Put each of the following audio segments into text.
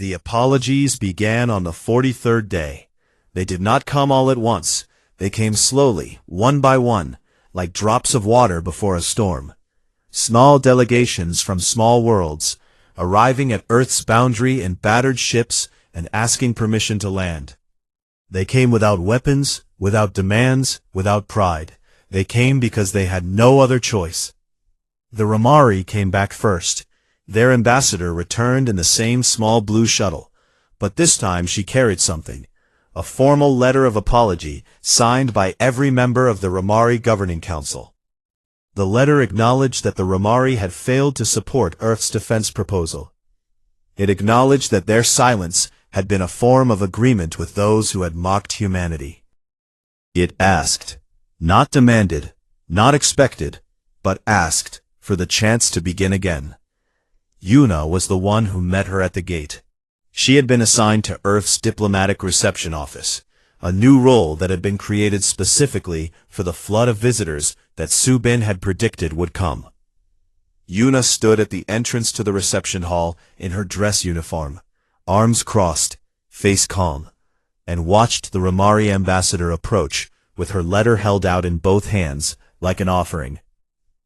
The apologies began on the 43rd day. They did not come all at once. They came slowly, one by one, like drops of water before a storm. Small delegations from small worlds, arriving at Earth's boundary in battered ships and asking permission to land. They came without weapons, without demands, without pride. They came because they had no other choice. The Romari came back first. Their ambassador returned in the same small blue shuttle, but this time she carried something. A formal letter of apology, signed by every member of the Romari Governing Council. The letter acknowledged that the Romari had failed to support Earth's defense proposal. It acknowledged that their silence had been a form of agreement with those who had mocked humanity. It asked, not demanded, not expected, but asked, for the chance to begin again. Yuna was the one who met her at the gate. She had been assigned to Earth's Diplomatic Reception Office, a new role that had been created specifically for the flood of visitors that Subin had predicted would come. Yuna stood at the entrance to the reception hall in her dress uniform, arms crossed, face calm, and watched the Romari ambassador approach with her letter held out in both hands like an offering.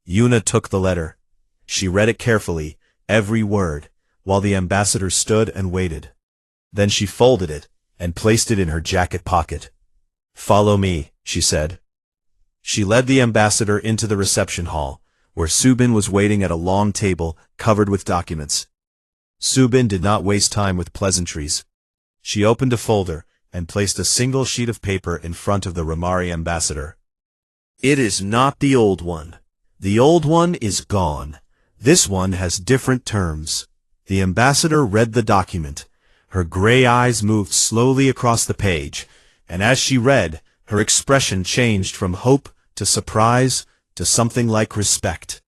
Yuna took the letter. She read it carefully, every word, while the ambassador stood and waited. Then she folded it and placed it in her jacket pocket. "Follow me," she said. She led the ambassador into the reception hall, where Subin was waiting at a long table covered with documents. Subin did not waste time with pleasantries. She opened a folder and placed a single sheet of paper in front of the Romari ambassador. "It is not the old one. The old one is gone. This one has different terms." The ambassador read the document. Her gray eyes moved slowly across the page, and as she read, her expression changed from hope to surprise to something like respect.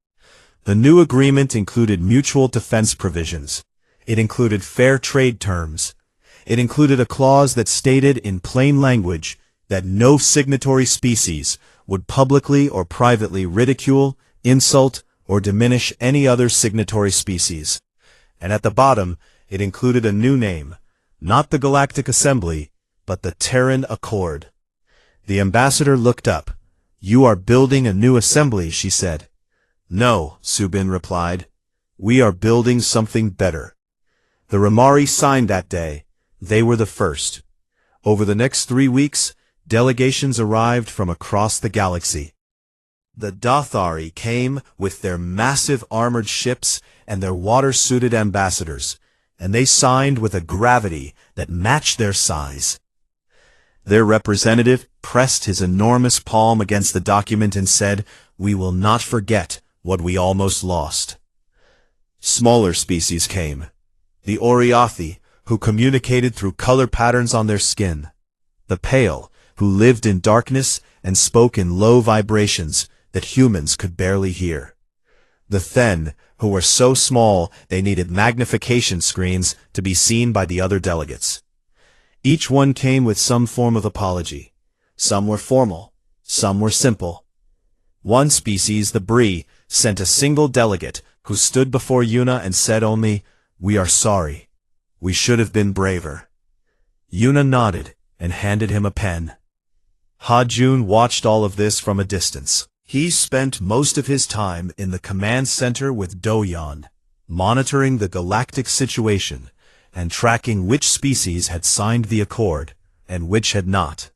The new agreement included mutual defense provisions. It included fair trade terms. It included a clause that stated in plain language that no signatory species would publicly or privately ridicule, insult, or diminish any other signatory species. And at the bottom, it included a new name, not the Galactic Assembly, but the Terran Accord. The ambassador looked up. "You are building a new assembly," she said. "No," Subin replied. "We are building something better." The Romari signed that day. They were the first. Over the next 3 weeks, delegations arrived from across the galaxy. The Dathari came with their massive armored ships and their water-suited ambassadors, and they signed with a gravity that matched their size. Their representative pressed his enormous palm against the document and said, "We will not forget what we almost lost." Smaller species came. The Oriathi, who communicated through color patterns on their skin. The Pale, who lived in darkness and spoke in low vibrations that humans could barely hear. The Then, who were so small they needed magnification screens to be seen by the other delegates. Each one came with some form of apology. Some were formal, some were simple. One species, the Bree, sent a single delegate who stood before Yuna and said only, "We are sorry. We should have been braver." Yuna nodded and handed him a pen. Ha-Jun watched all of this from a distance. He spent most of his time in the command center with Do-Yan, monitoring the galactic situation and tracking which species had signed the accord and which had not.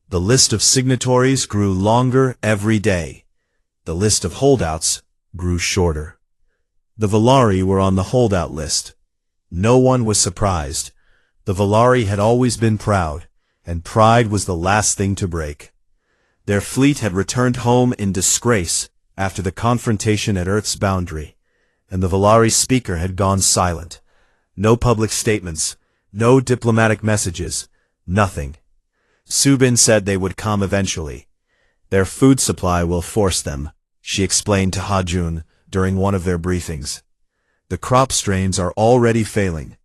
The list of signatories grew longer every day. The list of holdouts grew shorter. The Volari were on the holdout list. No one was surprised. The Volari had always been proud, and pride was the last thing to break. Their fleet had returned home in disgrace after the confrontation at Earth's boundary, and the Volari speaker had gone silent. No public statements, no diplomatic messages, nothing. Subin said they would come eventually. "Their food supply will force them," she explained to Ha-Jun during one of their briefings. "The crop strains are already failing.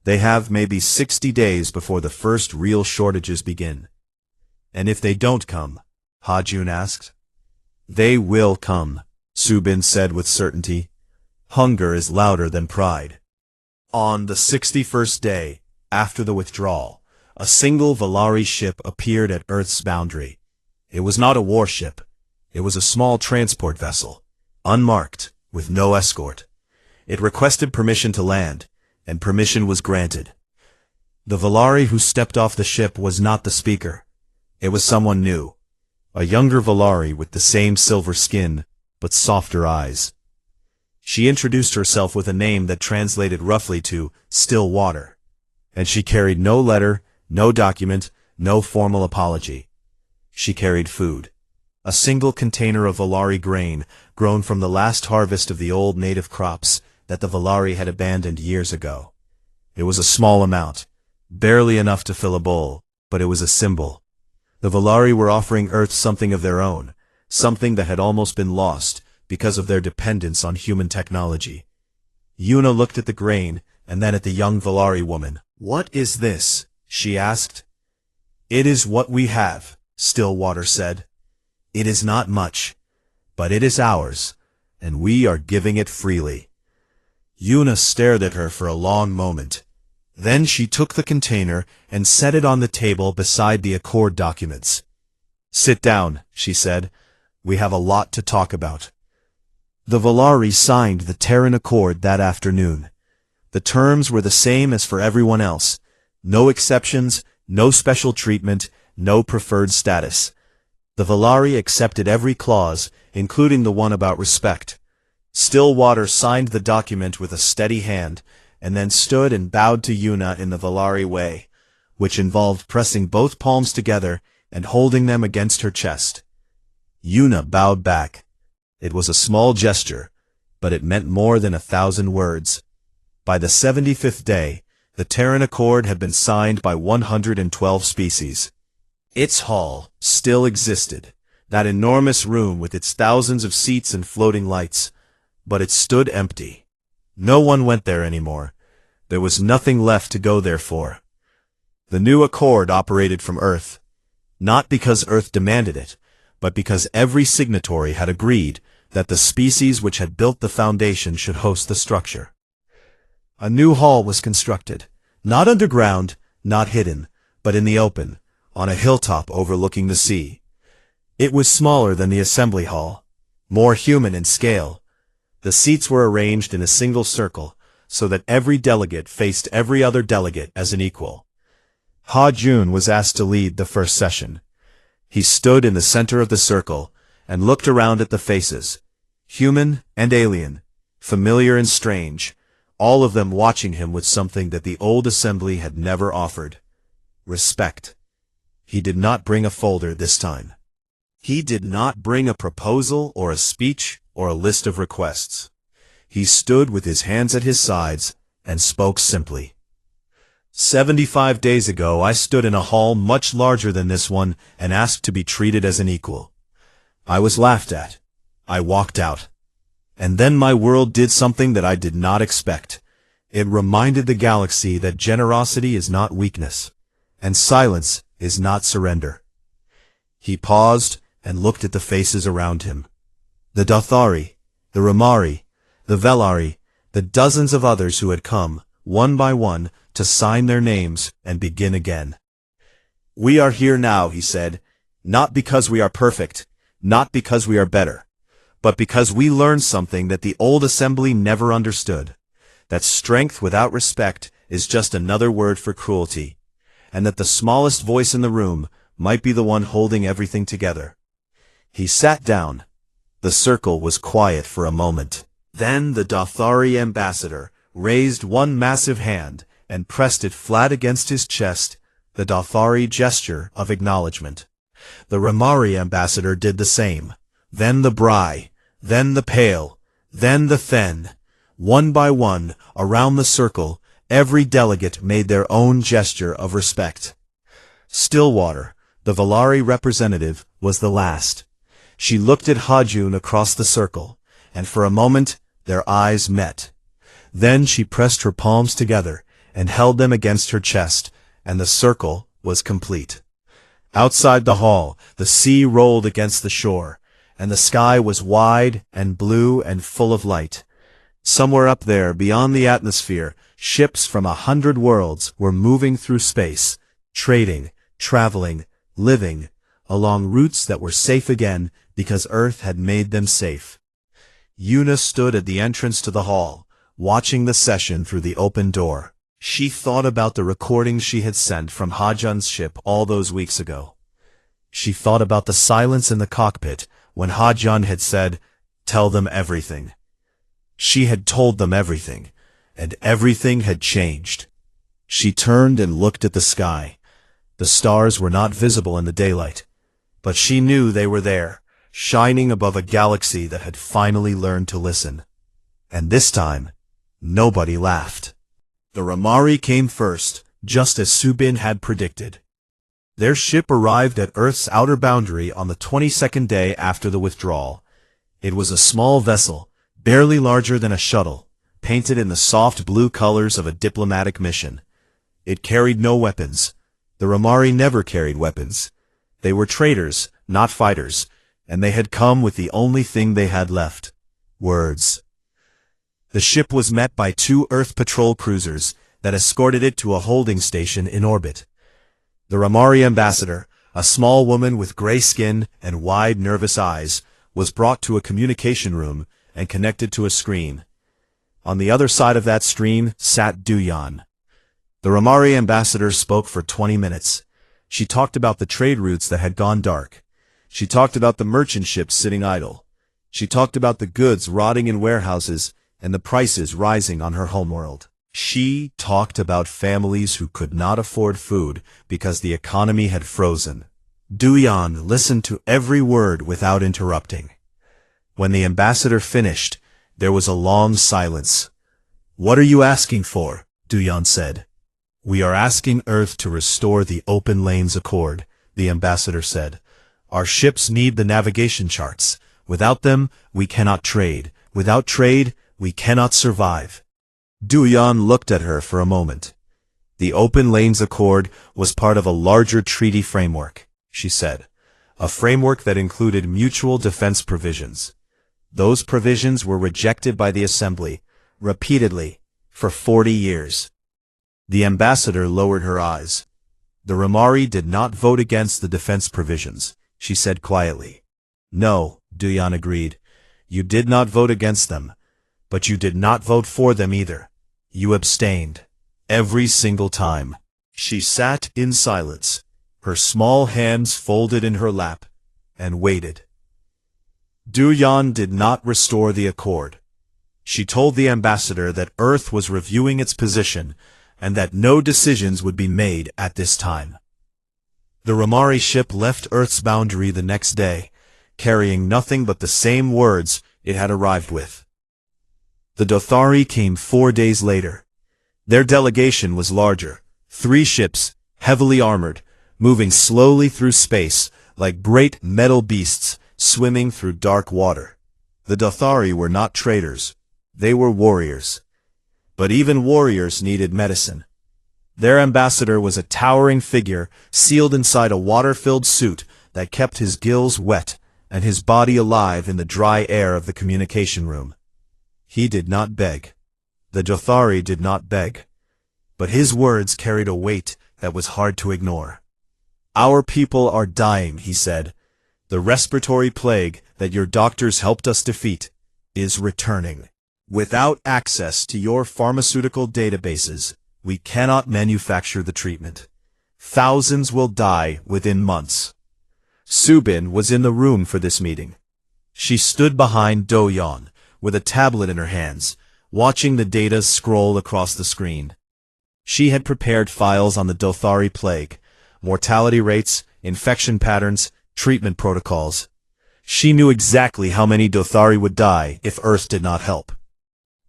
They have maybe 60 days before the first real shortages begin." "And if they don't come?" Ha-Jun asked. "They will come," Subin said with certainty. "Hunger is louder than pride." On the 61st day, after the withdrawal, a single Valari ship appeared at Earth's boundary. It was not a warship. It was a small transport vessel, unmarked, with no escort. It requested permission to land, and permission was granted. The Valari who stepped off the ship was not the speaker. It was someone new. A younger Valari with the same silver skin, but softer eyes. She introduced herself with a name that translated roughly to still water, and she carried no letter, no document, no formal apology. She carried food. A single container of Valari grain, grown from the last harvest of the old native crops that the Valari had abandoned years ago. It was a small amount, barely enough to fill a bowl, but it was a symbol. The Valari were offering Earth something of their own, something that had almost been lost because of their dependence on human technology. Yuna looked at the grain and then at the young Valari woman. "What is this?" she asked. "It is what we have," Stillwater said. "It is not much, but it is ours, and we are giving it freely." Yuna stared at her for a long moment. Then she took the container and set it on the table beside the Accord documents. "Sit down," she said. "We have a lot to talk about." The Valari signed the Terran Accord that afternoon. The terms were the same as for everyone else. No exceptions, no special treatment, no preferred status. The Valari accepted every clause, including the one about respect. Stillwater signed the document with a steady hand, and then stood and bowed to Yuna in the Valari way, which involved pressing both palms together and holding them against her chest. Yuna bowed back. It was a small gesture, but it meant more than 1,000 words. By the 75th day, the Terran Accord had been signed by 112 species. Its hall still existed, that enormous room with its thousands of seats and floating lights, but it stood empty. No one went there anymore. There was nothing left to go there for. The new Accord operated from Earth, not because Earth demanded it, but because every signatory had agreed that the species which had built the foundation should host the structure. A new hall was constructed, not underground, not hidden, but in the open, on a hilltop overlooking the sea. It was smaller than the assembly hall, more human in scale. The seats were arranged in a single circle, so that every delegate faced every other delegate as an equal. Ha-Jun was asked to lead the first session. He stood in the center of the circle and looked around at the faces, human and alien, familiar and strange, all of them watching him with something that the old assembly had never offered: respect. He did not bring a folder this time. He did not bring a proposal or a speech or a list of requests. He stood with his hands at his sides and spoke simply. 75 days ago I stood in a hall much larger than this one and asked to be treated as an equal. I was laughed at. I walked out. And then my world did something that I did not expect. It reminded the galaxy that generosity is not weakness, and silence is not surrender. He paused and looked at the faces around him. The Dathari, the Ramari, the Velari, the dozens of others who had come, one by one, to sign their names and begin again. "We are here now," he said, "not because we are perfect, not because we are better, but because we learned something that the old assembly never understood, that strength without respect is just another word for cruelty, and that the smallest voice in the room might be the one holding everything together." He sat down. The circle was quiet for a moment. Then the Dathari ambassador raised one massive hand and pressed it flat against his chest, the Dathari gesture of acknowledgement. The Ramari ambassador did the same. Then the Brai, then the Pale, then the Then. One by one, around the circle, every delegate made their own gesture of respect. Stillwater, the Valari representative, was the last. She looked at Ha-Jun across the circle, and for a moment their eyes met. Then she pressed her palms together and held them against her chest, and the circle was complete. Outside the hall, the sea rolled against the shore, and the sky was wide and blue and full of light. Somewhere up there, beyond the atmosphere, Ships from 100 worlds were moving through space, trading, traveling, living, along routes that were safe again because Earth had made them safe. Yuna stood at the entrance to the hall, watching the session through the open door. She thought about the recordings she had sent from Ha-Jun's ship all those weeks ago. She thought about the silence in the cockpit when Ha-Jun had said, "Tell them everything." She had told them everything, and everything had changed. She turned and looked at the sky. The stars were not visible in the daylight, but she knew they were there, shining above a galaxy that had finally learned to listen. And this time, nobody laughed. The Ramari came first, just as Subin had predicted. Their ship arrived at Earth's outer boundary on the 22nd day after the withdrawal. It was a small vessel, barely larger than a shuttle, painted in the soft blue colors of a diplomatic mission. It carried no weapons. The Ramari never carried weapons. They were traders, not fighters, and they had come with the only thing they had left: words. The ship was met by 2 Earth patrol cruisers that escorted it to a holding station in orbit. The Ramari ambassador, a small woman with gray skin and wide, nervous eyes, was brought to a communication room and connected to a screen. On the other side of that screen sat Duyan. The Ramari ambassador spoke for 20 minutes. She talked about the trade routes that had gone dark. She talked about the merchant ships sitting idle. She talked about the goods rotting in warehouses and the prices rising on her homeworld. She talked about families who could not afford food because the economy had frozen. Duyan listened to every word without interrupting. When the ambassador finished, there was a long silence. "What are you asking for?" Duyan said. "We are asking Earth to restore the Open Lanes Accord," the ambassador said. "Our ships need the navigation charts. Without them, we cannot trade. Without trade, we cannot survive." Duyan looked at her for a moment. "The Open Lanes Accord was part of a larger treaty framework," she said. "A framework that included mutual defense provisions. Those provisions were rejected by the Assembly, repeatedly, for 40 years. The ambassador lowered her eyes. "The Ramari did not vote against the defense provisions," she said quietly. "No," Duyan agreed. "You did not vote against them, but you did not vote for them either. You abstained. Every single time." She sat in silence, her small hands folded in her lap, and waited. Duyan did not restore the accord. She told the ambassador that Earth was reviewing its position and that no decisions would be made at this time. The Ramari ship left Earth's boundary the next day, carrying nothing but the same words it had arrived with. The Dothari came 4 days later. Their delegation was larger, 3 ships, heavily armored, moving slowly through space like great metal beasts swimming through dark water. The Dothari were not traders. They were warriors. But even warriors needed medicine. Their ambassador was a towering figure sealed inside a water-filled suit that kept his gills wet and his body alive in the dry air of the communication room. He did not beg. The Dothari did not beg. But his words carried a weight that was hard to ignore. "Our people are dying," he said. "The respiratory plague that your doctors helped us defeat is returning. Without access to your pharmaceutical databases, we cannot manufacture the treatment. Thousands will die within months." Subin was in the room for this meeting. She stood behind Doyan, with a tablet in her hands, watching the data scroll across the screen. She had prepared files on the Dothari plague, mortality rates, infection patterns, treatment protocols. She knew exactly how many Dothari would die if Earth did not help.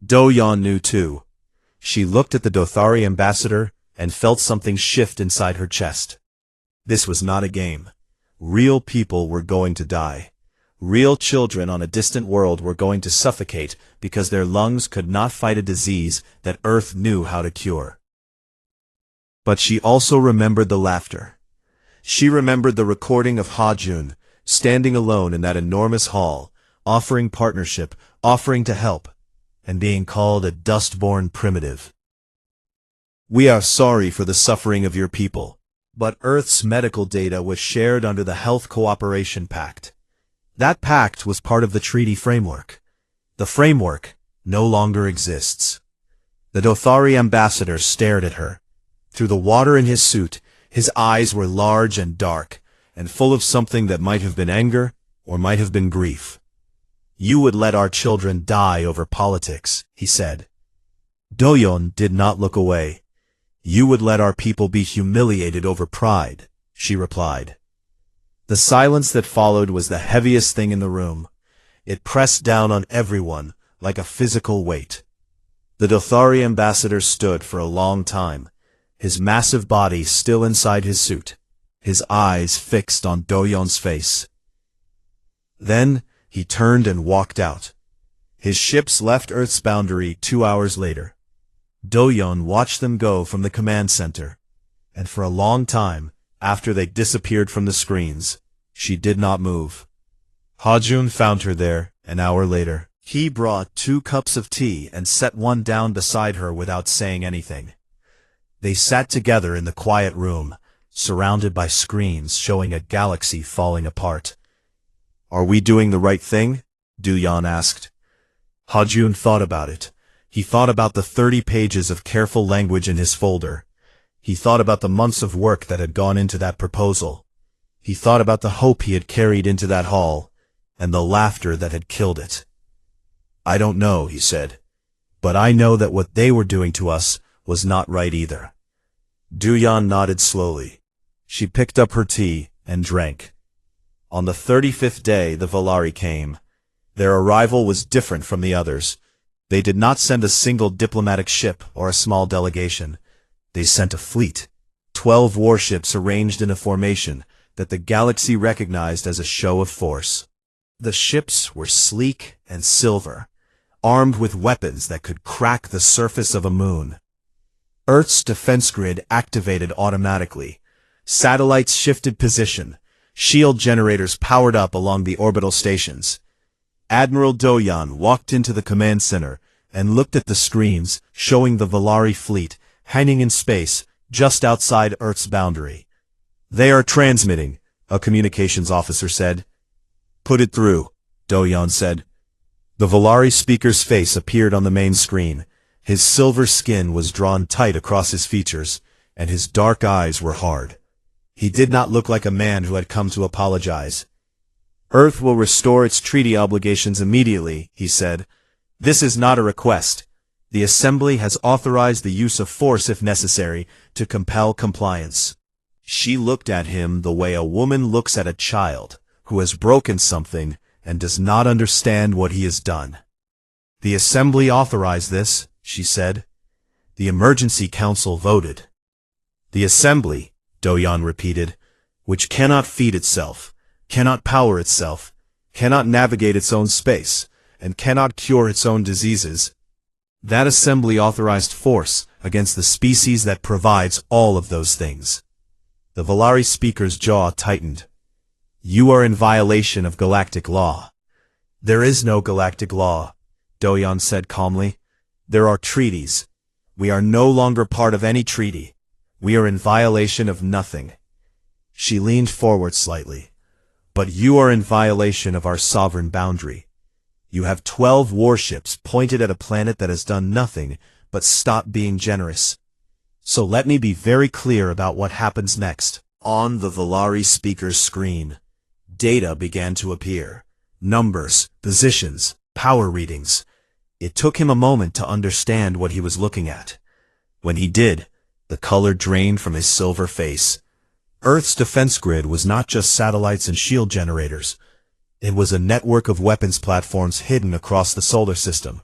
Doyan knew too. She looked at the Dothari ambassador and felt something shift inside her chest. This was not a game. Real people were going to die. Real children on a distant world were going to suffocate because their lungs could not fight a disease that Earth knew how to cure. But she also remembered the laughter. She remembered the recording of Ha-Jun, standing alone in that enormous hall, offering partnership, offering to help, and being called a dust-born primitive. We are sorry for the suffering of your people. But Earth's medical data was shared under the Health Cooperation Pact. That pact was part of the treaty framework. The framework no longer exists. The Dothari ambassador stared at her. Through the water in his suit, his eyes were large and dark, and full of something that might have been anger or might have been grief. You would let our children die over politics, he said. Doyon did not look away. You would let our people be humiliated over pride, she replied. The silence that followed was the heaviest thing in the room. It pressed down on everyone like a physical weight. The Dothari ambassador stood for a long time, his massive body still inside his suit, his eyes fixed on Doyon's face. Then he turned and walked out. His ships left Earth's boundary 2 hours later. Doyon watched them go from the command center, and for a long time, after they disappeared from the screens, she did not move. Hajun found her there an hour later. He brought 2 cups of tea and set one down beside her without saying anything. They sat together in the quiet room, surrounded by screens showing a galaxy falling apart. Are we doing the right thing? Doyon asked. Hajun thought about it. He thought about the 30 pages of careful language in his folder. He thought about the months of work that had gone into that proposal. He thought about the hope he had carried into that hall, and the laughter that had killed it. I don't know, he said, but I know that what they were doing to us was not right either. Doyon nodded slowly. She picked up her tea and drank. On the 35th day, the Volari came. Their arrival was different from the others. They did not send a single diplomatic ship or a small delegation. They sent a fleet, 12 warships arranged in a formation that the galaxy recognized as a show of force. The ships were sleek and silver, armed with weapons that could crack the surface of a moon. Earth's defense grid activated automatically. Satellites shifted position. Shield generators powered up along the orbital stations. Admiral Doyon walked into the command center and looked at the screens showing the Volari fleet hanging in space just outside Earth's boundary. They are transmitting, a communications officer said. Put it through, Doyon said. The Volari speaker's face appeared on the main screen. His silver skin was drawn tight across his features, and his dark eyes were hard. He did not look like a man who had come to apologize. Earth will restore its treaty obligations immediately, he said. This is not a request. The Assembly has authorized the use of force if necessary to compel compliance. She looked at him the way a woman looks at a child who has broken something and does not understand what he has done. The Assembly authorized this, she said. The Emergency Council voted. The Assembly, Doyon repeated, which cannot feed itself, cannot power itself, cannot navigate its own space, and cannot cure its own diseases. That assembly authorized force against the species that provides all of those things. The Volari speaker's jaw tightened. You are in violation of galactic law. There is no galactic law, Doyon said calmly. There are treaties. We are no longer part of any treaty. We are in violation of nothing. She leaned forward slightly. But you are in violation of our sovereign boundary. You have 12 warships pointed at a planet that has done nothing but stop being generous. So let me be very clear about what happens next. On the Volari speaker's screen, data began to appear. Numbers, positions, power readings. It took him a moment to understand what he was looking at. When he did, the color drained from his silver face. Earth's defense grid was not just satellites and shield generators. It was a network of weapons platforms hidden across the solar system,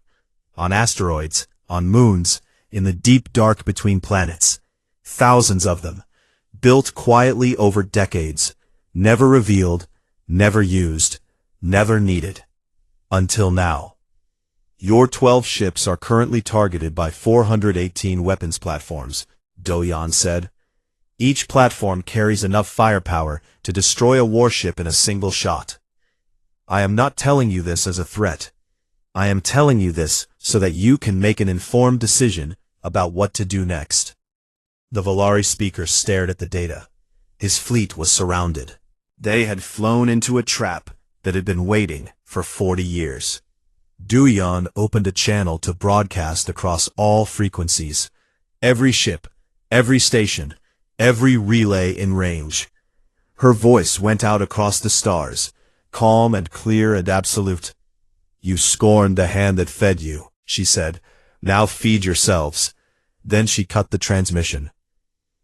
on asteroids, on moons, in the deep dark between planets. Thousands of them, built quietly over decades, never revealed, never used, never needed. Until now. Your 12 ships are currently targeted by 418 weapons platforms, Doyon said. Each platform carries enough firepower to destroy a warship in a single shot. I am not telling you this as a threat. I am telling you this so that you can make an informed decision about what to do next. The Volari speaker stared at the data. His fleet was surrounded. They had flown into a trap that had been waiting for 40 years. Duyan opened a channel to broadcast across all frequencies. Every ship, every station, every relay in range. Her voice went out across the stars, calm and clear and absolute. "You scorned the hand that fed you," she said. "Now feed yourselves." Then she cut the transmission.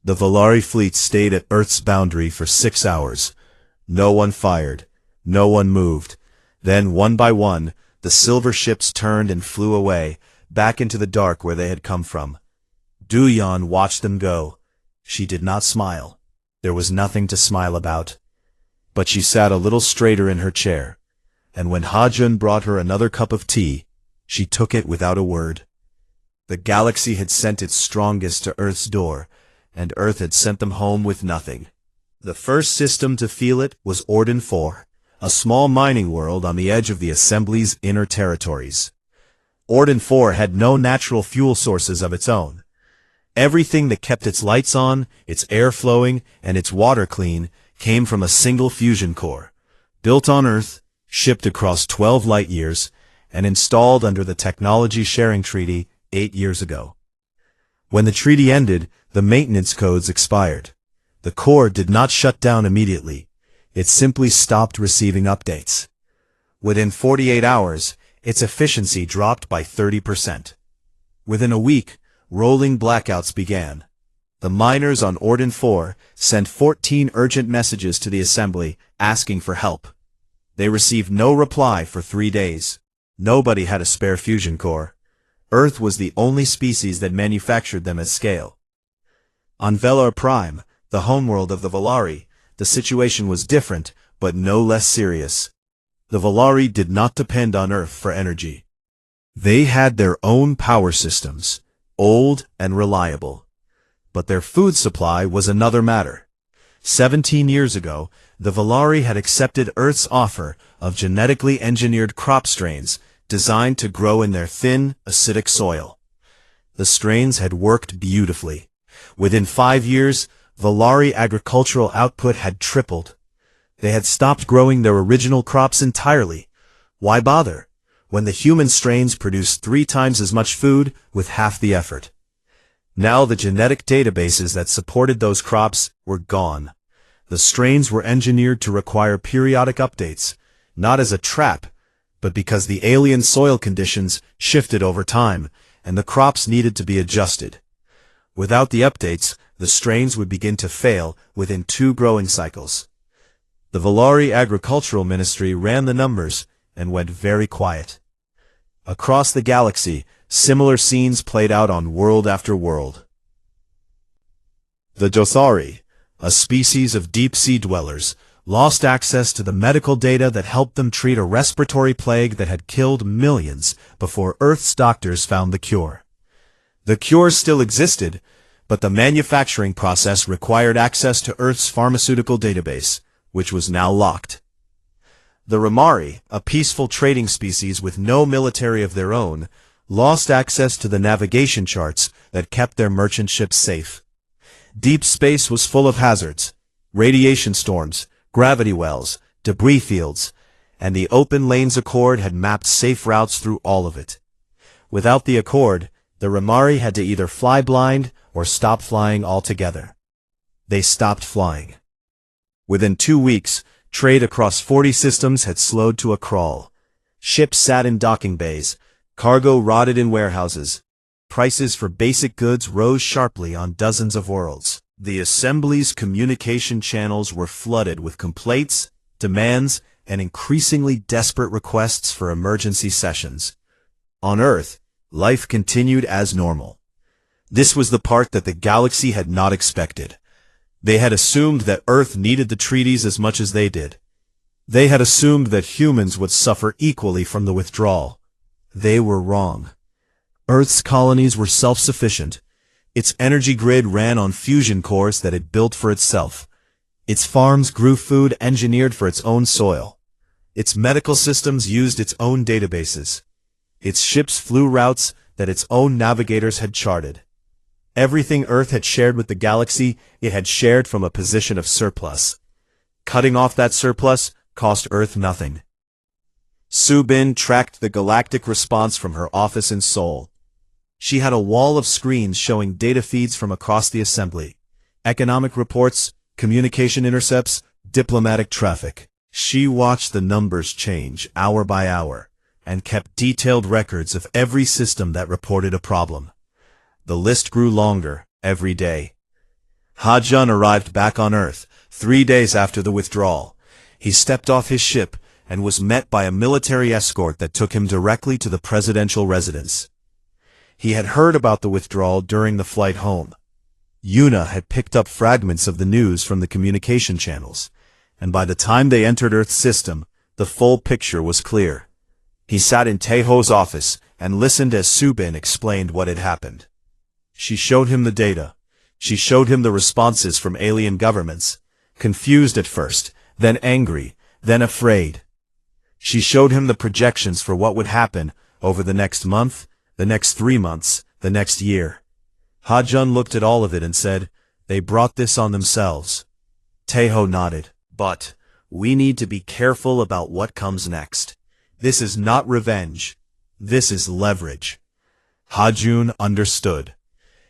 The Volari fleet stayed at Earth's boundary for 6 hours. No one fired. No one moved. Then, one by one, the silver ships turned and flew away, back into the dark where they had come from. Duyan watched them go. She did not smile. There was nothing to smile about. But she sat a little straighter in her chair, and when Hajun brought her another cup of tea, she took it without a word. The galaxy had sent its strongest to Earth's door, and Earth had sent them home with nothing. The first system to feel it was Orden 4, a small mining world on the edge of the Assembly's inner territories. Orden 4 had no natural fuel sources of its own. Everything that kept its lights on, its air flowing, and its water clean came from a single fusion core, built on Earth, shipped across 12 light years, and installed under the Technology Sharing Treaty 8 years ago. When the treaty ended, the maintenance codes expired. The core did not shut down immediately. It simply stopped receiving updates. Within 48 hours, its efficiency dropped by 30%. Within a week, rolling blackouts began. The miners on Orden 4 sent 14 urgent messages to the Assembly asking for help. They received no reply for 3 days. Nobody had a spare fusion core. Earth was the only species that manufactured them at scale. On Velar Prime, the homeworld of the Volari, the situation was different, but no less serious. The Volari did not depend on Earth for energy. They had their own power systems, old and reliable. But their food supply was another matter. 17 years ago, the Volari had accepted Earth's offer of genetically engineered crop strains designed to grow in their thin, acidic soil. The strains had worked beautifully. Within 5 years, Volari agricultural output had tripled. They had stopped growing their original crops entirely. Why bother, when the human strains produced 3 times as much food with half the effort? Now the genetic databases that supported those crops were gone. The strains were engineered to require periodic updates, not as a trap, but because the alien soil conditions shifted over time, and the crops needed to be adjusted. Without the updates, the strains would begin to fail within 2 growing cycles. The Volari Agricultural Ministry ran the numbers and went very quiet. Across the galaxy, similar scenes played out on world after world. The Jothari, a species of deep-sea dwellers, lost access to the medical data that helped them treat a respiratory plague that had killed millions before Earth's doctors found the cure. The cure still existed, but the manufacturing process required access to Earth's pharmaceutical database, which was now locked. The Ramari, a peaceful trading species with no military of their own, lost access to the navigation charts that kept their merchant ships safe. Deep space was full of hazards, radiation storms, gravity wells, debris fields, and the Open Lanes Accord had mapped safe routes through all of it. Without the Accord, the Ramari had to either fly blind or stop flying altogether. They stopped flying. Within 2 weeks, trade across 40 systems had slowed to a crawl. Ships sat in docking bays, cargo rotted in warehouses. Prices for basic goods rose sharply on dozens of worlds. The Assembly's communication channels were flooded with complaints, demands, and increasingly desperate requests for emergency sessions. On Earth, life continued as normal. This was the part that the galaxy had not expected. They had assumed that Earth needed the treaties as much as they did. They had assumed that humans would suffer equally from the withdrawal. They were wrong. Earth's colonies were self-sufficient. Its energy grid ran on fusion cores that it built for itself. Its farms grew food engineered for its own soil. Its medical systems used its own databases. Its ships flew routes that its own navigators had charted. Everything Earth had shared with the galaxy, it had shared from a position of surplus. Cutting off that surplus cost Earth nothing. Subin tracked the galactic response from her office in Seoul. She had a wall of screens showing data feeds from across the assembly. Economic reports, communication intercepts, diplomatic traffic. She watched the numbers change hour by hour, and kept detailed records of every system that reported a problem. The list grew longer every day. Ha-Jun arrived back on Earth 3 days after the withdrawal. He stepped off his ship and was met by a military escort that took him directly to the presidential residence. He had heard about the withdrawal during the flight home. Yuna had picked up fragments of the news from the communication channels, and by the time they entered Earth's system, the full picture was clear. He sat in Taeho's office and listened as Subin explained what had happened. She showed him the data. She showed him the responses from alien governments, confused at first, then angry, then afraid. She showed him the projections for what would happen over the next month, the next 3 months, the next year. Ha-Jun looked at all of it and said, "They brought this on themselves." Taeho nodded. "But we need to be careful about what comes next. This is not revenge. This is leverage." Ha-Jun understood.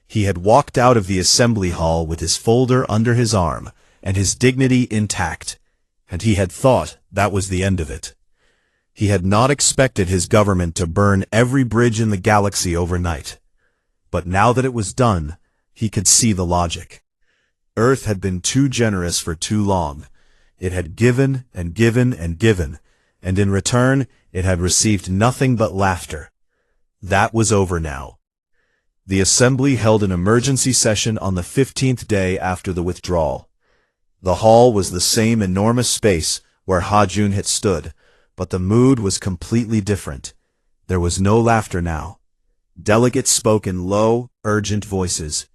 He had walked out of the assembly hall with his folder under his arm and his dignity intact, and he had thought that was the end of it. He had not expected his government to burn every bridge in the galaxy overnight. But now that it was done, he could see the logic. Earth had been too generous for too long. It had given and given and given, and in return it had received nothing but laughter. That was over now. The assembly held an emergency session on the 15th day after the withdrawal. The hall was the same enormous space where Ha-Jun had stood, but the mood was completely different. There was no laughter now. Delegates spoke in low, urgent voices.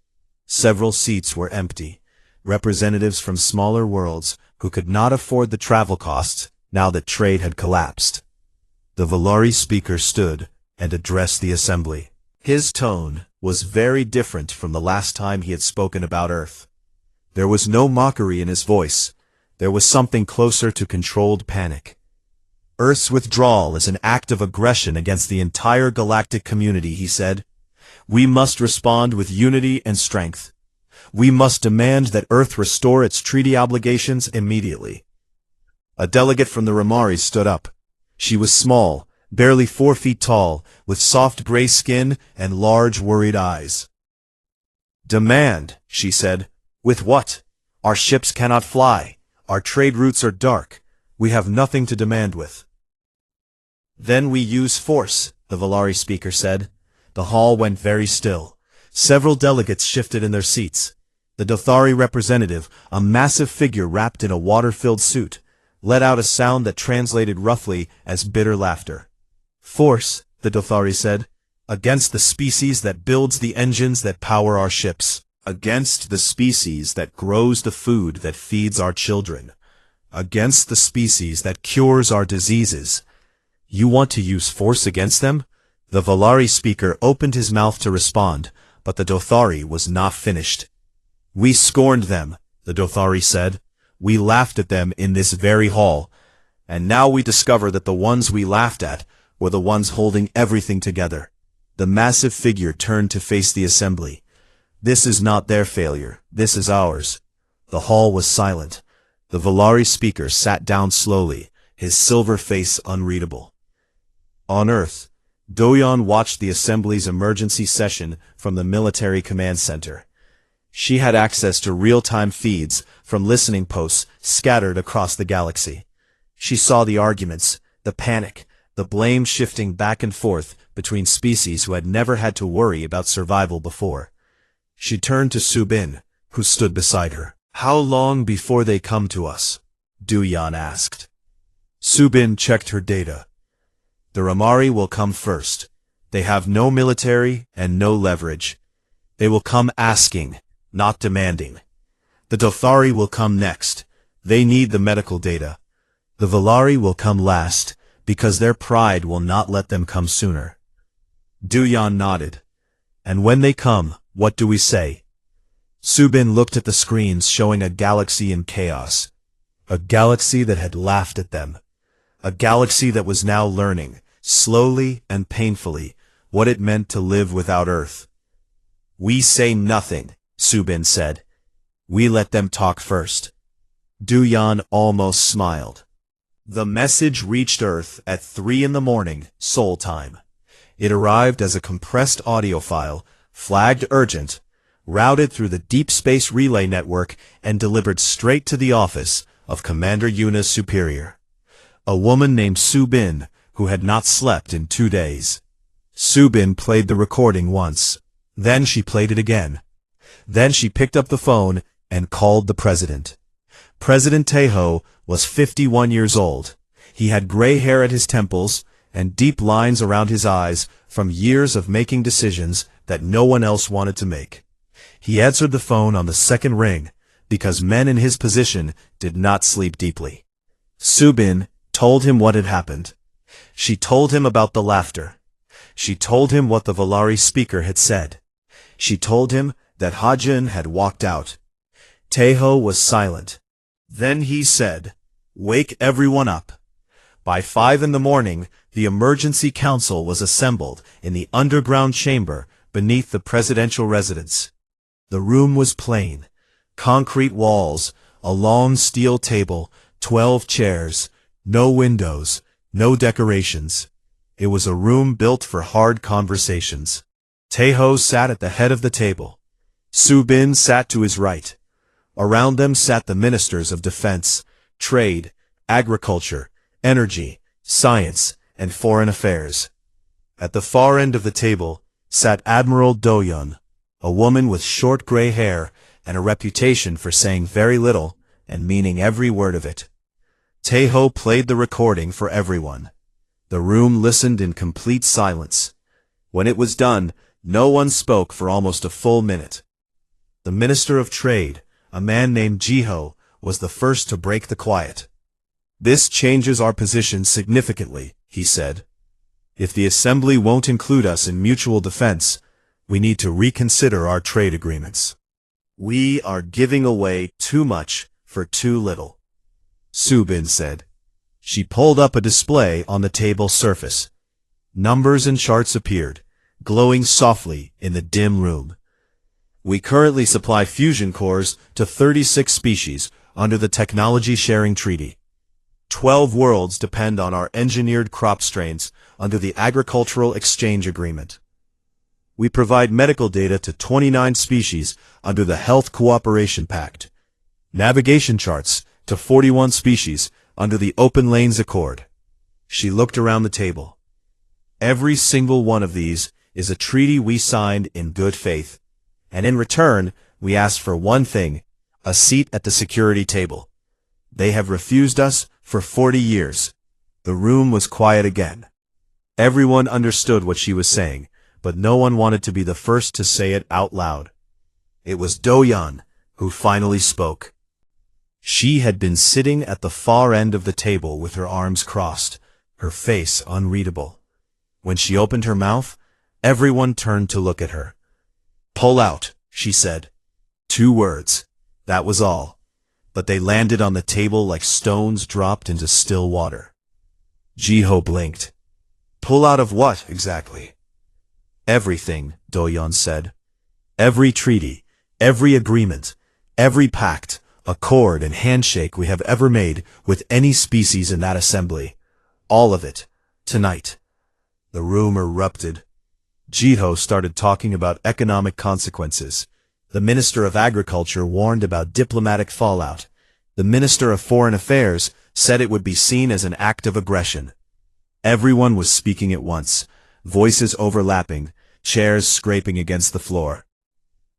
Several seats were empty. Representatives from smaller worlds who could not afford the travel costs now that trade had collapsed. The Valari speaker stood and addressed the assembly. His tone was very different from the last time he had spoken about Earth. There was no mockery in his voice. There was something closer to controlled panic. Earth's withdrawal is an act of aggression against the entire galactic community, he said. We must respond with unity and strength. We must demand that Earth restore its treaty obligations immediately. A delegate from the Ramaris stood up. She was small, barely 4 feet tall, with soft gray skin and large worried eyes. "Demand," she said. "With what? Our ships cannot fly. Our trade routes are dark. We have nothing to demand with." "Then we use force," the Valari speaker said. The hall went very still. Several delegates shifted in their seats. The Dothari representative, a massive figure wrapped in a water-filled suit, let out a sound that translated roughly as bitter laughter. "Force," the Dothari said, "against the species that builds the engines that power our ships. Against the species that grows the food that feeds our children. Against the species that cures our diseases. You want to use force against them?" The Valari speaker opened his mouth to respond, but the Dothari was not finished. "We scorned them," the Dothari said. "We laughed at them in this very hall, and now we discover that the ones we laughed at were the ones holding everything together." The massive figure turned to face the assembly. "This is not their failure, this is ours." The hall was silent. The Valari speaker sat down slowly, his silver face unreadable. On Earth, Do-yeon watched the assembly's emergency session from the military command center. She had access to real-time feeds from listening posts scattered across the galaxy. She saw the arguments, the panic, the blame shifting back and forth between species who had never had to worry about survival before. She turned to Subin, who stood beside her. "How long before they come to us?" Do-yeon asked. Subin checked her data. "The Ramari will come first. They have no military and no leverage. They will come asking, not demanding. The Dothari will come next. They need the medical data. The Valari will come last, because their pride will not let them come sooner." Do-yeon nodded. "And when they come, What do we say? Subin looked at the screens showing a galaxy in chaos. A galaxy that had laughed at them. A galaxy that was now learning, slowly and painfully, what it meant to live without Earth. We say nothing, Subin said. We let them talk first. Duyan almost smiled. The message reached Earth at 3 in the morning, Seoul time. It arrived as a compressed audio file, flagged urgent, routed through the deep space relay network, and delivered straight to the office of Commander Yuna's superior. A woman named Subin, who had not slept in 2 days. Subin played the recording once. Then she played it again. Then she picked up the phone and called the president. President Taeho was 51 years old. He had gray hair at his temples and deep lines around his eyes from years of making decisions that no one else wanted to make. He answered the phone on the second ring because men in his position did not sleep deeply. Subin told him what had happened. She told him about the laughter. She told him what the Valari speaker had said. She told him that Hajin had walked out. Taeho was silent. Then he said, "Wake everyone up." By 5 in the morning, the emergency council was assembled in the underground chamber beneath the presidential residence. The room was plain. Concrete walls, a long steel table, 12 chairs, no windows, no decorations. It was a room built for hard conversations. Taeho sat at the head of the table. Subin sat to his right. Around them sat the ministers of defense, trade, agriculture, energy, science, and foreign affairs. At the far end of the table sat Admiral Do-yeon, a woman with short gray hair and a reputation for saying very little and meaning every word of it. Taeho played the recording for everyone. The room listened in complete silence. When it was done, no one spoke for almost a full minute. The Minister of Trade, a man named Jiho, was the first to break the quiet. "This changes our position significantly," he said. "If the Assembly won't include us in mutual defense, we need to reconsider our trade agreements. We are giving away too much for too little," Subin said. She pulled up a display on the table surface. Numbers and charts appeared, glowing softly in the dim room. "We currently supply fusion cores to 36 species under the Technology Sharing Treaty. 12 worlds depend on our engineered crop strains under the Agricultural Exchange Agreement. We provide medical data to 29 species under the Health Cooperation Pact. Navigation charts to 41 species under the Open Lanes Accord." She looked around the table. "Every single one of these is a treaty we signed in good faith. And in return, we asked for one thing, a seat at the security table. They have refused us for 40 years. The room was quiet again. Everyone understood what she was saying, but no one wanted to be the first to say it out loud. It was Do-yeon who finally spoke. She had been sitting at the far end of the table with her arms crossed, her face unreadable. When she opened her mouth, everyone turned to look at her. "Pull out," she said. 2 words. That was all. But they landed on the table like stones dropped into still water. Jiho blinked. "Pull out of what, exactly?" "Everything," Do-yeon said. "Every treaty, every agreement, every pact, accord and handshake we have ever made with any species in that assembly. All of it. Tonight." The room erupted. Jiho started talking about economic consequences. The Minister of Agriculture warned about diplomatic fallout. The Minister of Foreign Affairs said it would be seen as an act of aggression. Everyone was speaking at once, voices overlapping, chairs scraping against the floor.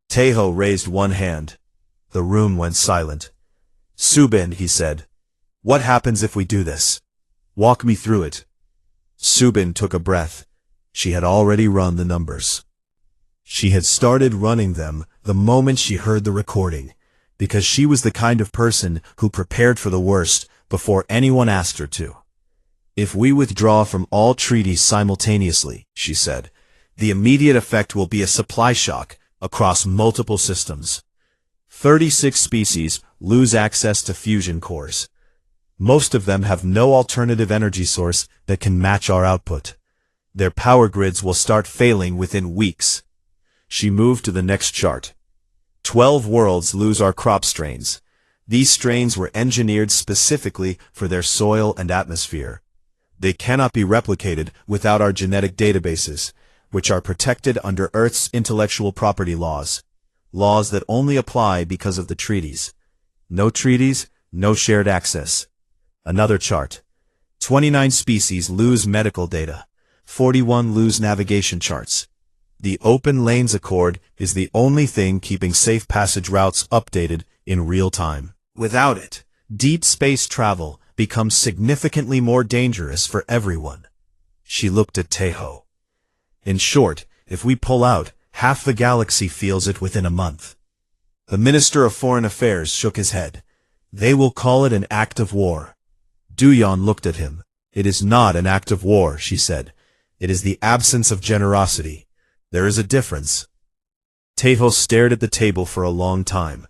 Taeho raised one hand. The room went silent. "Subin," he said, "what happens if we do this? Walk me through it." Subin took a breath. She had already run the numbers. She had started running them the moment she heard the recording, because she was the kind of person who prepared for the worst before anyone asked her to. "If we withdraw from all treaties simultaneously," she said, "the immediate effect will be a supply shock, across multiple systems. 36 species lose access to fusion cores. Most of them have no alternative energy source that can match our output. Their power grids will start failing within weeks. She moved to the next chart. 12 worlds lose our crop strains. These strains were engineered specifically for their soil and atmosphere. They cannot be replicated without our genetic databases, which are protected under Earth's intellectual property laws. Laws that only apply because of the treaties. No treaties, no shared access. Another chart. 29 species lose medical data. 41 lose navigation charts. The Open Lanes Accord is the only thing keeping safe passage routes updated in real time. Without it, deep space travel becomes significantly more dangerous for everyone. She looked at Tejo. In short, if we pull out, half the galaxy feels it within a month. The Minister of Foreign Affairs shook his head. They will call it an act of war. Duyan looked at him. It is not an act of war, she said. It is the absence of generosity. There is a difference. Tejo stared at the table for a long time.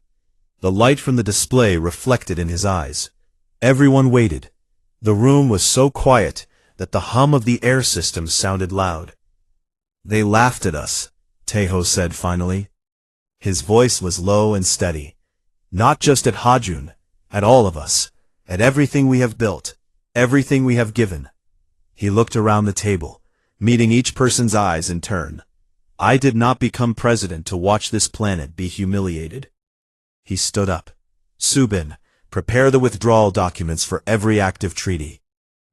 The light from the display reflected in his eyes. Everyone waited. The room was so quiet that the hum of the air system sounded loud. They laughed at us, Tejo said finally. His voice was low and steady. Not just at Hajun, at all of us, at everything we have built, everything we have given. He looked around the table, meeting each person's eyes in turn. I did not become president to watch this planet be humiliated. He stood up. Subin, prepare the withdrawal documents for every active treaty.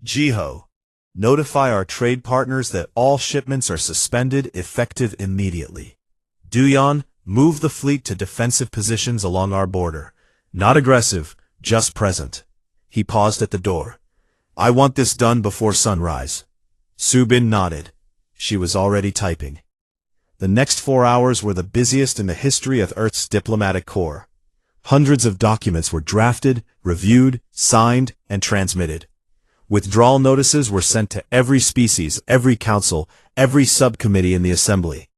Jiho, notify our trade partners that all shipments are suspended effective immediately. Duyan, move the fleet to defensive positions along our border. Not aggressive, just present. He paused at the door. I want this done before sunrise. Subin nodded. She was already typing. The next 4 hours were the busiest in the history of Earth's diplomatic corps. Hundreds of documents were drafted, reviewed, signed, and transmitted. Withdrawal notices were sent to every species, every council, every subcommittee in the assembly.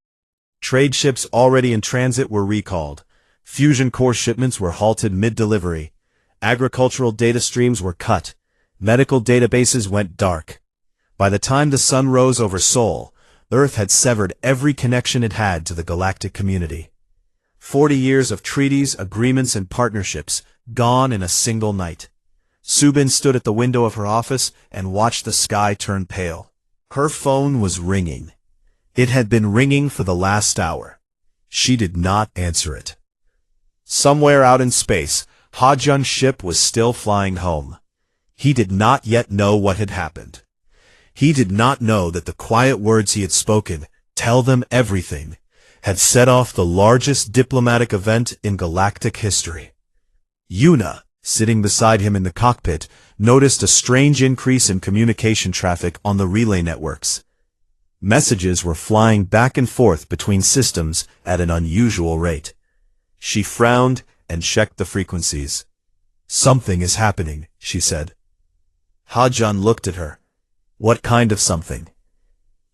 Trade ships already in transit were recalled. Fusion core shipments were halted mid-delivery. Agricultural data streams were cut. Medical databases went dark. By the time the sun rose over Seoul, Earth had severed every connection it had to the galactic community. 40 years of treaties, agreements, and partnerships, gone in a single night. Subin stood at the window of her office and watched the sky turn pale. Her phone was ringing. It had been ringing for the last hour. She did not answer it. Somewhere out in space, Ha-Jun's ship was still flying home. He did not yet know what had happened. He did not know that the quiet words he had spoken, tell them everything, had set off the largest diplomatic event in galactic history. Yuna, sitting beside him in the cockpit, noticed a strange increase in communication traffic on the relay networks. Messages were flying back and forth between systems at an unusual rate. She frowned and checked the frequencies. Something is happening, she said. Ha-Jun looked at her. What kind of something?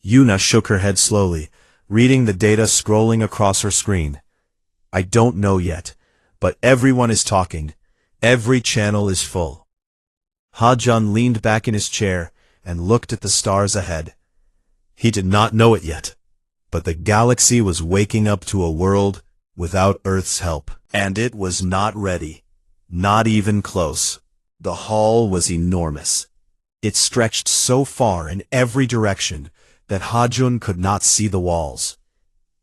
Yuna shook her head slowly, reading the data scrolling across her screen. I don't know yet, but everyone is talking. Every channel is full. Ha-Jun leaned back in his chair and looked at the stars ahead. He did not know it yet, but the galaxy was waking up to a world without Earth's help, and it was not ready. Not even close. The hall was enormous. It stretched so far in every direction that Ha-Jun could not see the walls.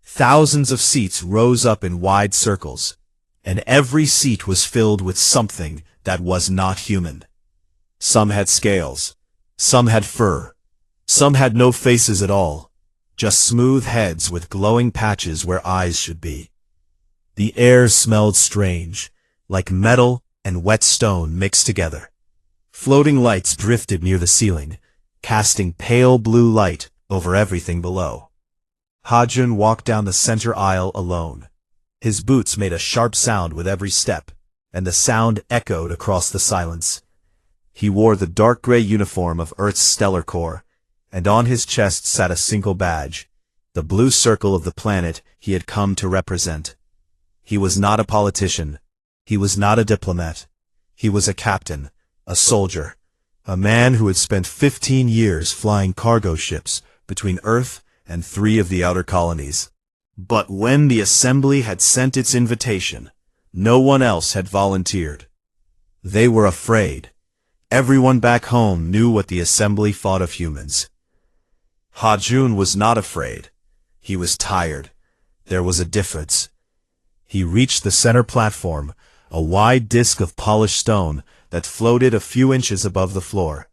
Thousands of seats rose up in wide circles, and every seat was filled with something that was not human. Some had scales, some had fur, some had no faces at all, just smooth heads with glowing patches where eyes should be. The air smelled strange, like metal and wet stone mixed together. Floating lights drifted near the ceiling, casting pale blue light over everything below. Ha-Jun walked down the center aisle alone. His boots made a sharp sound with every step, and the sound echoed across the silence. He wore the dark gray uniform of Earth's Stellar Corps, and on his chest sat a single badge, the blue circle of the planet he had come to represent. He was not a politician. He was not a diplomat. He was a captain, a soldier, a man who had spent 15 years flying cargo ships between Earth and 3 of the outer colonies. But when the assembly had sent its invitation, no one else had volunteered. They were afraid. Everyone back home knew what the assembly thought of humans. Ha-Jun was not afraid. He was tired. There was a difference. He reached the center platform, a wide disk of polished stone that floated a few inches above the floor.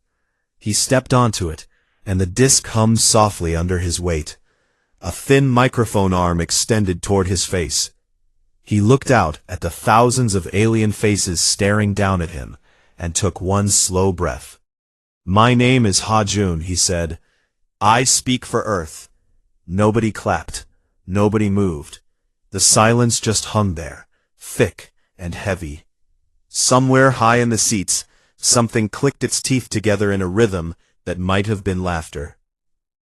He stepped onto it, and the disk hummed softly under his weight. A thin microphone arm extended toward his face. He looked out at the thousands of alien faces staring down at him, and took one slow breath. "My name is Ha-Jun," he said. "I speak for Earth." Nobody clapped. Nobody moved. The silence just hung there, thick and heavy. Somewhere high in the seats, something clicked its teeth together in a rhythm that might have been laughter.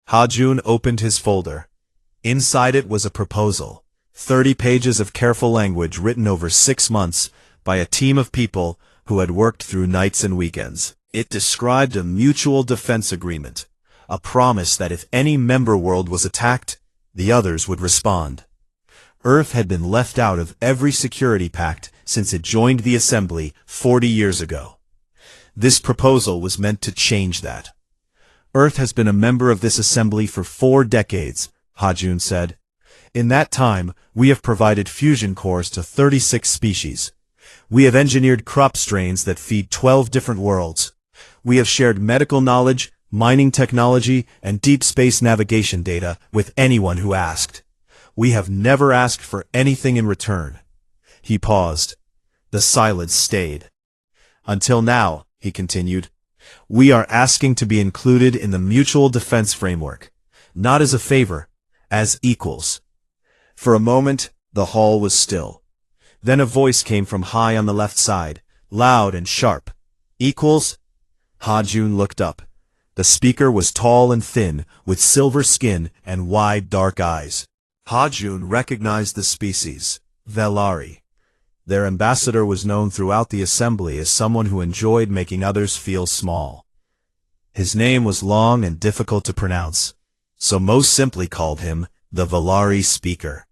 Ha-Jun opened his folder. Inside it was a proposal, 30 pages of careful language written over 6 months by a team of people who had worked through nights and weekends. It described a mutual defense agreement, a promise that if any member world was attacked, the others would respond. Earth had been left out of every security pact since it joined the assembly 40 years ago. This proposal was meant to change that. Earth has been a member of this assembly for 4 decades, Ha-Jun said. In that time, we have provided fusion cores to 36 species. We have engineered crop strains that feed 12 different worlds. We have shared medical knowledge, mining technology, and deep space navigation data with anyone who asked. We have never asked for anything in return. He paused. The silence stayed. Until now, he continued, we are asking to be included in the mutual defense framework, not as a favor, as equals. For a moment, the hall was still. Then a voice came from high on the left side, loud and sharp. Equals? Ha-Jun looked up. The speaker was tall and thin, with silver skin and wide dark eyes. Ha-Jun recognized the species, Velari. Their ambassador was known throughout the assembly as someone who enjoyed making others feel small. His name was long and difficult to pronounce, so most simply called him the Velari speaker.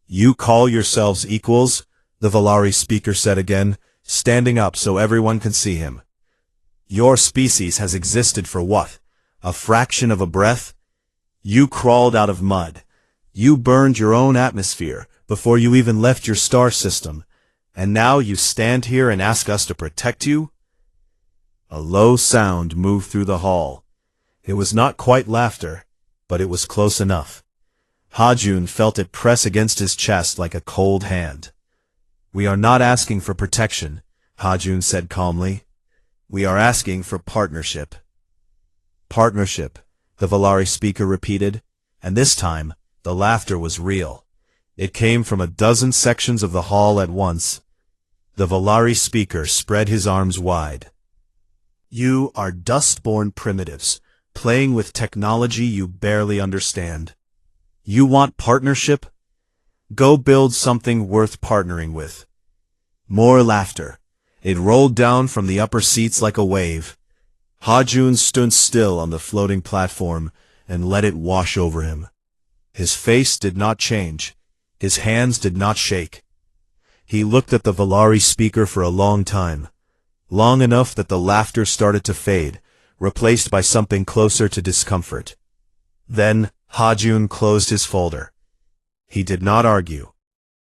You call yourselves equals? The Velari speaker said again, standing up so everyone can see him. Your species has existed for what? A fraction of a breath? You crawled out of mud. You burned your own atmosphere before you even left your star system, and now you stand here and ask us to protect you? A low sound moved through the hall. It was not quite laughter, but it was close enough. Ha-Jun felt it press against his chest like a cold hand. We are not asking for protection, Ha-Jun said calmly. We are asking for partnership. Partnership, the Velari speaker repeated, and this time, the laughter was real. It came from a dozen sections of the hall at once. The Velari speaker spread his arms wide. You are dust-born primitives, playing with technology you barely understand. You want partnership? Go build something worth partnering with. More laughter. It rolled down from the upper seats like a wave. Ha-Jun stood still on the floating platform and let it wash over him. His face did not change. His hands did not shake. He looked at the Velari speaker for a long time, long enough that the laughter started to fade, replaced by something closer to discomfort. Then Ha-Jun closed his folder. He did not argue.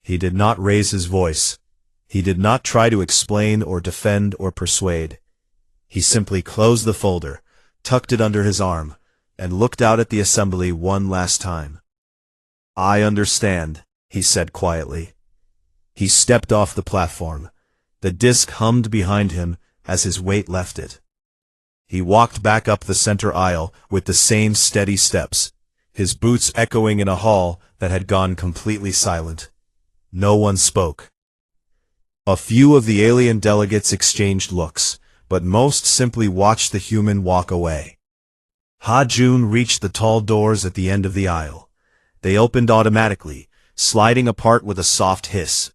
He did not raise his voice. He did not try to explain or defend or persuade. He simply closed the folder, tucked it under his arm, and looked out at the assembly one last time. I understand, he said quietly. He stepped off the platform. The disk hummed behind him as his weight left it. He walked back up the center aisle with the same steady steps, his boots echoing in a hall that had gone completely silent. No one spoke. A few of the alien delegates exchanged looks, but most simply watched the human walk away. Ha-Jun reached the tall doors at the end of the aisle. They opened automatically, sliding apart with a soft hiss.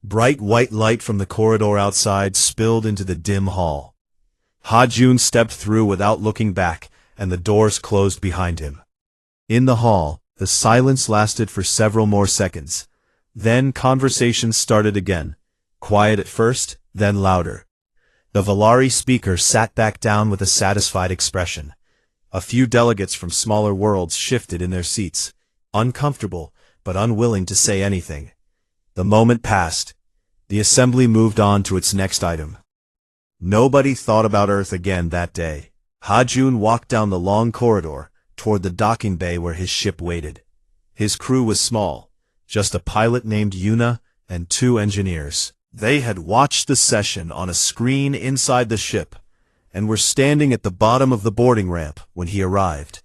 Bright white light from the corridor outside spilled into the dim hall. Ha-Jun stepped through without looking back, and the doors closed behind him. In the hall, the silence lasted for several more seconds. Then conversations started again, quiet at first, then louder. The Valari speaker sat back down with a satisfied expression. A few delegates from smaller worlds shifted in their seats, uncomfortable but unwilling to say anything. The moment passed. The assembly moved on to its next item. Nobody thought about Earth again that day. Ha-Jun walked down the long corridor, toward the docking bay where his ship waited. His crew was small, just a pilot named Yuna and 2 engineers. They had watched the session on a screen inside the ship, and were standing at the bottom of the boarding ramp when he arrived.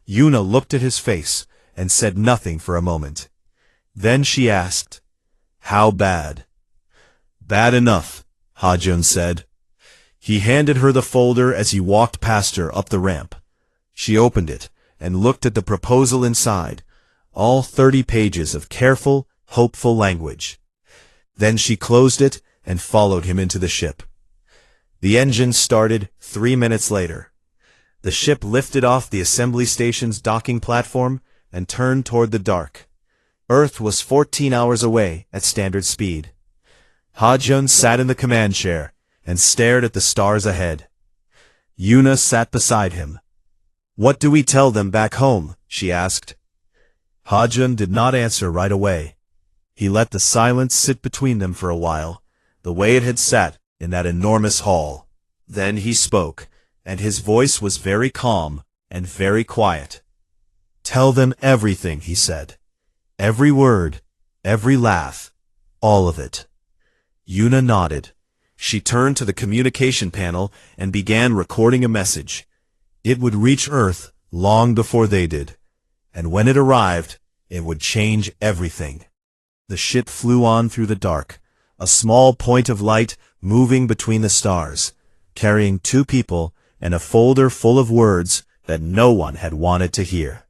Yuna looked at his face, and said nothing for a moment. Then she asked, "How bad?" "Bad enough," Ha-Jun said. He handed her the folder as he walked past her up the ramp. She opened it, and looked at the proposal inside, all 30 pages of careful, hopeful language. Then she closed it, and followed him into the ship. The engine started 3 minutes later. The ship lifted off the assembly station's docking platform, and turned toward the dark. Earth was 14 hours away at standard speed. Ha-Jun sat in the command chair, and stared at the stars ahead. Yuna sat beside him. "What do we tell them back home?" she asked. Ha-Jun did not answer right away. He let the silence sit between them for a while, the way it had sat in that enormous hall. Then he spoke, and his voice was very calm and very quiet. "Tell them everything," he said. "Every word, every laugh, all of it." Yuna nodded. She turned to the communication panel and began recording a message. It would reach Earth long before they did, and when it arrived, it would change everything. The ship flew on through the dark, a small point of light moving between the stars, carrying 2 people and a folder full of words that no one had wanted to hear.